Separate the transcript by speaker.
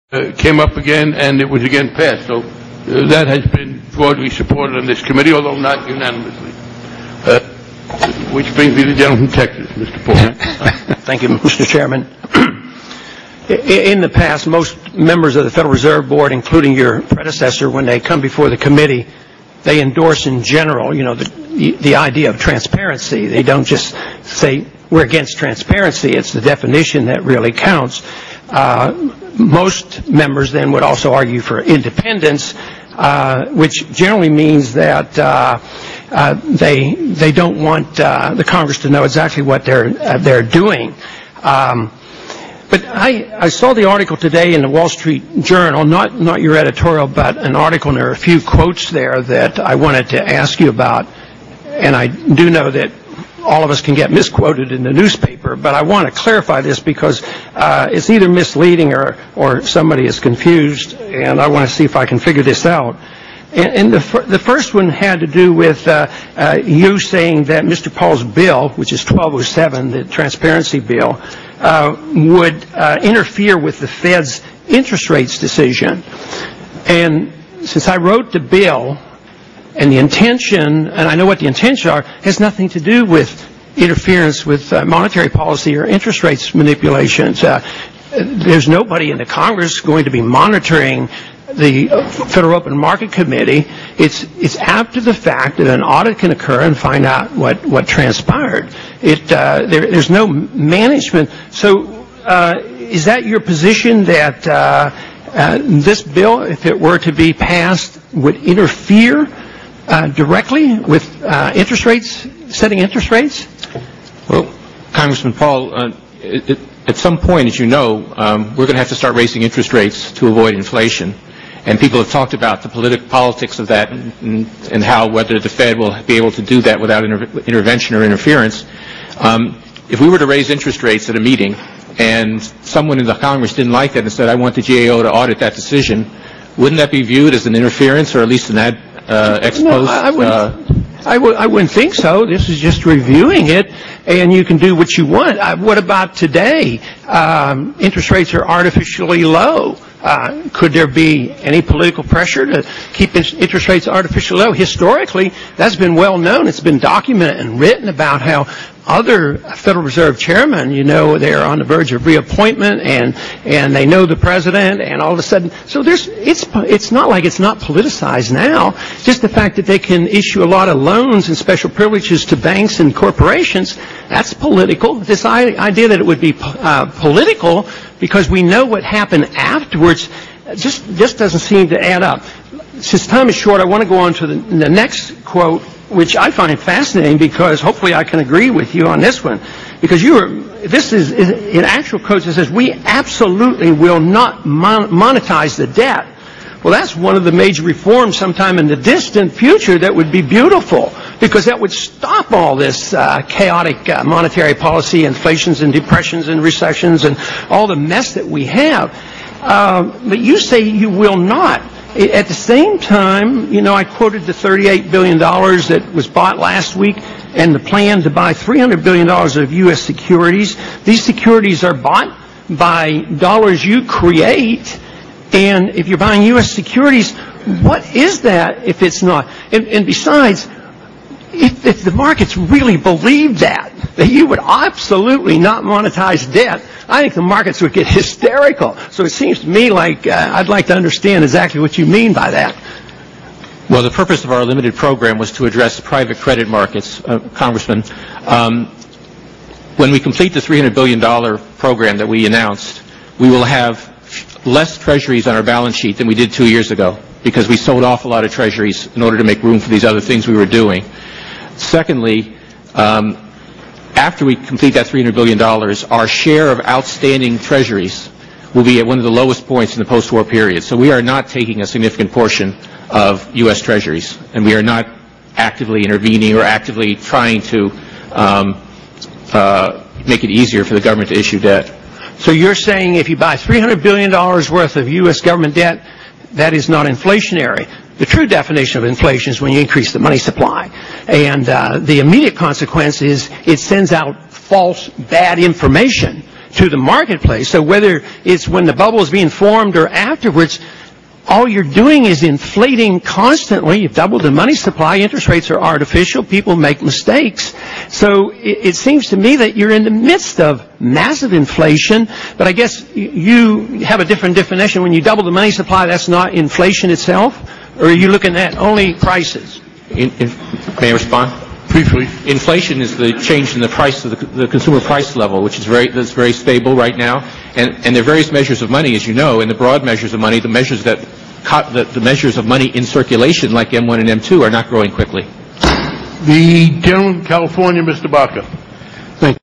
Speaker 1: came up again, and it was again passed. So that has been broadly supported on this committee, although not unanimously. Which brings me to the gentleman from Texas, Mr. Paul.
Speaker 2: Thank you, Mr. Chairman. In the past, most members of the Federal Reserve Board, including your predecessor, when they come before the committee, they endorse in general, the idea of transparency. They don't just say we're against transparency. It's the definition that really counts. Most members then would also argue for independence, which generally means that they don't want the Congress to know exactly what they're doing. But I saw the article today in the Wall Street Journal, not your editorial, but an article, and there are a few quotes there that I wanted to ask you about. And I do know that all of us can get misquoted in the newspaper, but I want to clarify this because it's either misleading or somebody is confused, and I want to see if I can figure this out. And the first one had to do with you saying that Mr. Paul's bill, which is 1207, the transparency bill, would interfere with the Fed's interest rates decision. And since I wrote the bill, and the intention, and I know what the intentions are, has nothing to do with interference with monetary policy or interest rates manipulations. There's nobody in the Congress going to be monitoring the Federal Open Market Committee. It's after the fact that an audit can occur and find out what transpired. There's no management. So is that your position that this bill, if it were to be passed, would interfere directly with interest rates, setting interest rates?
Speaker 3: Well, Congressman Paul, at some point, as you know, we're going to have to start raising interest rates to avoid inflation. And people have talked about the politics of that and how whether the Fed will be able to do that without intervention or interference. If we were to raise interest rates at a meeting and someone in the Congress didn't like that and said, I want the GAO to audit that decision, wouldn't that be viewed as an interference or at least an ex post?
Speaker 2: No, I wouldn't think so. This is just reviewing it, and you can do what you want. What about today? Interest rates are artificially low. Could there be any political pressure to keep interest rates artificially low? Historically, that's been well known. It's been documented and written about how other Federal Reserve chairmen, they're on the verge of reappointment, and they know the president, and all of a sudden, so it's not like it's not politicized now. Just the fact that they can issue a lot of loans and special privileges to banks and corporations, that's political. This idea that it would be political because we know what happened afterwards just doesn't seem to add up. Since time is short, I want to go on to the next quote, which I find fascinating because hopefully I can agree with you on this one. Because this is in actual quotes, it says, we absolutely will not monetize the debt. Well, that's one of the major reforms sometime in the distant future that would be beautiful, because that would stop all this chaotic monetary policy, inflations and depressions and recessions and all the mess that we have. But you say you will not. At the same time, I quoted the $38 billion that was bought last week and the plan to buy $300 billion of U.S. securities. These securities are bought by dollars you create. And if you're buying U.S. securities, what is that if it's not? And besides, if the markets really believe that you would absolutely not monetize debt, I think the markets would get hysterical. So it seems to me like I'd like to understand exactly what you mean by that.
Speaker 3: Well, the purpose of our limited program was to address private credit markets, Congressman. When we complete the $300 billion program that we announced, we will have less treasuries on our balance sheet than we did 2 years ago because we sold off a lot of treasuries in order to make room for these other things we were doing. Secondly, after we complete that $300 billion, our share of outstanding treasuries will be at one of the lowest points in the post-war period. So we are not taking a significant portion of U.S. treasuries, and we are not actively intervening or actively trying to make it easier for the government to issue debt.
Speaker 2: So you're saying if you buy $300 billion worth of U.S. government debt, that is not inflationary. The true definition of inflation is when you increase the money supply. And the immediate consequence is it sends out false, bad information. to the marketplace. So whether it's when the bubble is being formed or afterwards, all you're doing is inflating constantly. You've doubled the money supply. Interest rates are artificial. People make mistakes. So it seems to me that you're in the midst of massive inflation. But I guess you have a different definition. When you double the money supply, that's not inflation itself? Or are you looking at only prices?
Speaker 3: May I respond?
Speaker 1: Briefly.
Speaker 3: Inflation is the change in the price of the consumer price level, which is that's very stable right now. And there are various measures of money, as you know, and the broad measures of money, the measures of money in circulation, like M1 and M2, are not growing quickly.
Speaker 1: The gentleman from California, Mr. Barker.